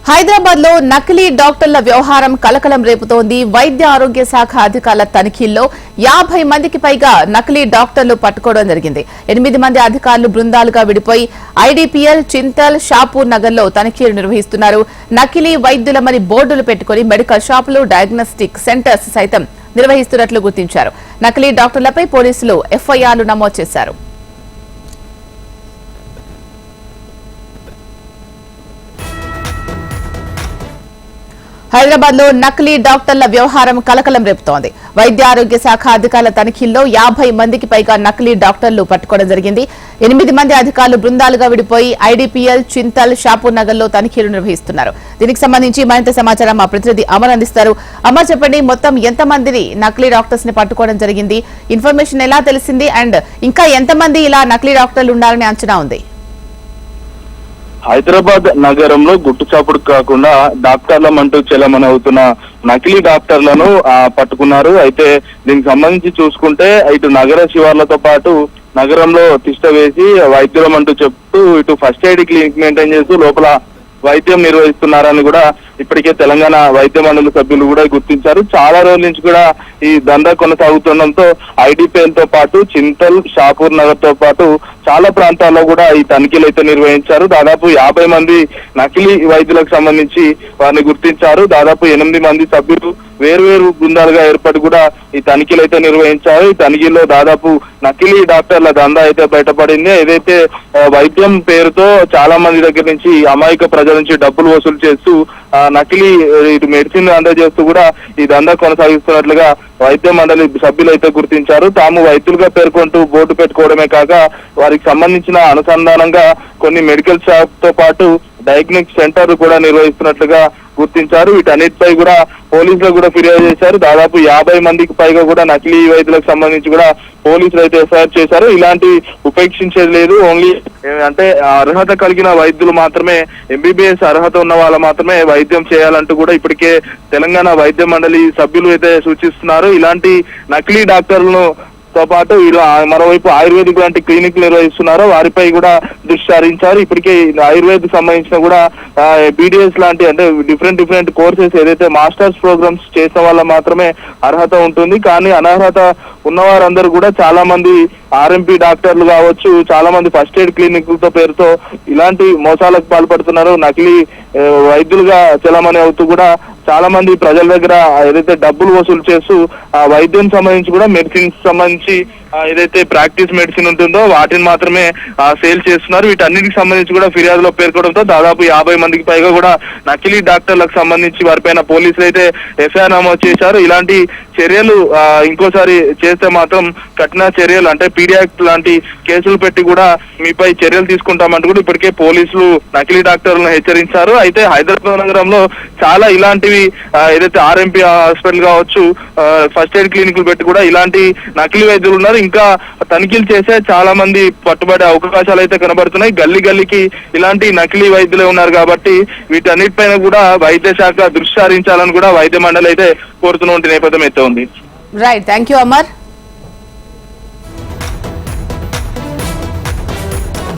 హైదరాబాద్ లో నకిలీ డాక్టర్ల వ్యవహారం కలకలం రేపుతోంది. వైద్య ఆరోగ్య శాఖ అధికారుల తనిఖీల్లో 50 మందికి పైగా నకిలీ డాక్టర్లు పట్టుకోవడం జరిగింది. 8 మంది అధికారులు బృందాలుగా విడిపోయి ఐడీపీఎల్, చింతల్, షాపూర్ నగర్ లో తనిఖీలు నిర్వహిస్తున్నారు. నకిలీ వైద్యులమని బోర్డులు పెట్టుకుని మెడికల్ షాపులు, డయాగ్నోస్టిక్ సెంటర్స్ సైతం నిర్వహిస్తున్నట్లు గుర్తించారు. నకిలీ డాక్టర్లపై పోలీసులు ఎఫ్ఐఆర్లు నమోదు చేశారు. హైదరాబాద్ లో నకిలీ డాక్టర్ల వ్యవహారం కలకలం రేపుతోంది. వైద్య ఆరోగ్య శాఖ అధికారుల తనిఖీల్లో 50 మందికి పైగా నకిలీ డాక్టర్లు పట్టుకోవడం జరిగింది. 8 మంది అధికారులు బృందాలుగా విడిపోయి ఐడీపీఎల్, చింతల్, షాపూర్ నగర్ లో తనిఖీలు నిర్వహిస్తున్నారు. దీనికి సంబంధించి మరింత సమాచారం మా ప్రతినిధి అమర్ అందిస్తారు. అమర్, చెప్పండి, మొత్తం ఎంతమందిని నకిలీ డాక్టర్స్ ని పట్టుకోవడం జరిగింది? ఇన్ఫర్మేషన్ ఎలా తెలిసింది? అండ్ ఇంకా ఎంతమంది ఇలా నకిలీ డాక్టర్లు ఉండాలని అంచనా ఉంది? హైదరాబాద్ నగరంలో గుట్టుచాపుడు కాకుండా డాక్టర్లం అంటూ చెలమని అవుతున్న నకిలీ డాక్టర్లను పట్టుకున్నారు. అయితే దీనికి సంబంధించి చూసుకుంటే ఇటు నగర శివార్లతో పాటు నగరంలో తిష్ట వేసి వైద్యులం అంటూ చెప్తూ ఇటు ఫస్ట్ ఎయిడ్ క్లినిక్ మెయింటైన్ చేస్తూ లోపల వైద్యం నిర్వహిస్తున్నారని కూడా ఇప్పటికే తెలంగాణ వైద్య మండలి సభ్యులు కూడా గుర్తించారు. చాలా రోజుల నుంచి కూడా ఈ దందా కొనసాగుతుండడంతో ఐడీపీఎల్ తో పాటు చింతల్, షాపూర్ నగర్ తో పాటు చాలా ప్రాంతాల్లో కూడా ఈ తనిఖీలు అయితే నిర్వహించారు. దాదాపు 50 మంది నకిలీ వైద్యులకు సంబంధించి వారిని గుర్తించారు. దాదాపు 8 మంది సభ్యులు వేర్వేరు బృందాలుగా ఏర్పడి కూడా ఈ తనిఖీలు అయితే నిర్వహించారు. ఈ తనిఖీల్లో దాదాపు నకిలీ డాక్టర్ల దందా అయితే బయటపడింది. ఏదైతే వైద్యం పేరుతో చాలా మంది దగ్గర నుంచి అమాయక ప్రజల నుంచి డబ్బులు వసూలు చేస్తూ నకిలీ ఇటు మెడిసిన్ అందజేస్తూ కూడా ఈ దందా కొనసాగిస్తున్నట్లుగా వైద్య మండలి సభ్యులు అయితే గుర్తించారు. తాము వైద్యులుగా పేర్కొంటూ బోర్డు పెట్టుకోవడమే కాక వారికి సంబంధించిన అనుసంధానంగా కొన్ని మెడికల్ షాప్ తో పాటు డయాగ్నోస్టిక్ సెంటర్ కూడా నిర్వహిస్తున్నట్లుగా గుర్తించారు. వీటన్నిటిపై కూడా పోలీసులు కూడా ఫిర్యాదు చేశారు. దాదాపు 50 మందికి పైగా కూడా నకిలీ వైద్యులకు సంబంధించి కూడా పోలీసులు అయితే ఎఫ్ఐఆర్ చేశారు. ఇలాంటి ఉపేక్షించేది లేదు. ఓన్లీ అంటే అర్హత కలిగిన వైద్యులు మాత్రమే, ఎంబీబీఎస్ అర్హత ఉన్న వాళ్ళు మాత్రమే వైద్యం చేయాలంటూ కూడా ఇప్పటికే తెలంగాణ వైద్య మండలి సభ్యులు అయితే సూచిస్తున్నారు. ఇలాంటి నకిలీ డాక్టర్లను తో పాటు వీళ్ళు మరోవైపు ఆయుర్వేదిక్ లాంటి క్లినిక్ నిర్వహిస్తున్నారో వారిపై కూడా దృష్టి సారించారు. ఇప్పటికే ఆయుర్వేదకు సంబంధించిన కూడా బీడీఎస్ లాంటి అంటే డిఫరెంట్ కోర్సెస్ ఏదైతే మాస్టర్స్ ప్రోగ్రామ్స్ చేసిన వాళ్ళ మాత్రమే అర్హత ఉంటుంది. కానీ అనర్హత ఉన్నవారందరూ కూడా చాలా మంది ఆర్ఎంపీ డాక్టర్లు కావచ్చు, చాలా మంది ఫస్ట్ ఎయిడ్ క్లినిక్లతో పేరుతో ఇలాంటి మోసాలకు పాల్పడుతున్నారు. నకిలీ వైద్యులుగా చెలమని అవుతూ కూడా చాలా మంది ప్రజల దగ్గర ఏదైతే డబ్బులు వసూలు చేస్తూ ఆ వైద్యం సంబంధించి కూడా మెడిసిన్స్ సంబంధించి ఏదైతే ప్రాక్టీస్ మెడిసిన్ ఉంటుందో వాటిని మాత్రమే సేల్ చేస్తున్నారు. వీటన్నిటికి సంబంధించి కూడా ఫిర్యాదులో పేర్కొనడంతో దాదాపు 50 మందికి పైగా కూడా నకిలీ డాక్టర్లకు సంబంధించి వారిపైన పోలీసులు అయితే ఎఫ్ఐఆర్ నమోదు చేశారు. ఇలాంటి చర్యలు ఇంకోసారి చేస్తే మాత్రం కఠిన చర్యలు అంటే పీడియాక్ట్ లాంటి కేసులు పెట్టి కూడా మీపై చర్యలు తీసుకుంటామంటూ కూడా ఇప్పటికే పోలీసులు నకిలీ డాక్టర్లను హెచ్చరించారు. అయితే హైదరాబాద్ నగరంలో చాలా ఇలాంటివి ఏదైతే ఆర్ఎంపీ హాస్పిటల్ కావచ్చు, ఫస్ట్ ఎయిడ్ క్లినిక్లు పెట్టి కూడా ఇలాంటి నకిలీ వైద్యులు ఉన్నారు. ఇంకా తనిఖీలు చేసే చాలా మంది పట్టుబడే అవకాశాలు అయితే కనబడుతున్నాయి. గల్లీకి ఇలాంటి నకిలీ వైద్యులే ఉన్నారు కాబట్టి వీటన్నిటిపైన కూడా వైద్య శాఖ దృష్టి సారించాలని కూడా వైద్య మండలి అయితే కోరుతున్న నేపథ్యం అయితే ఉంది. Right, thank you Amar.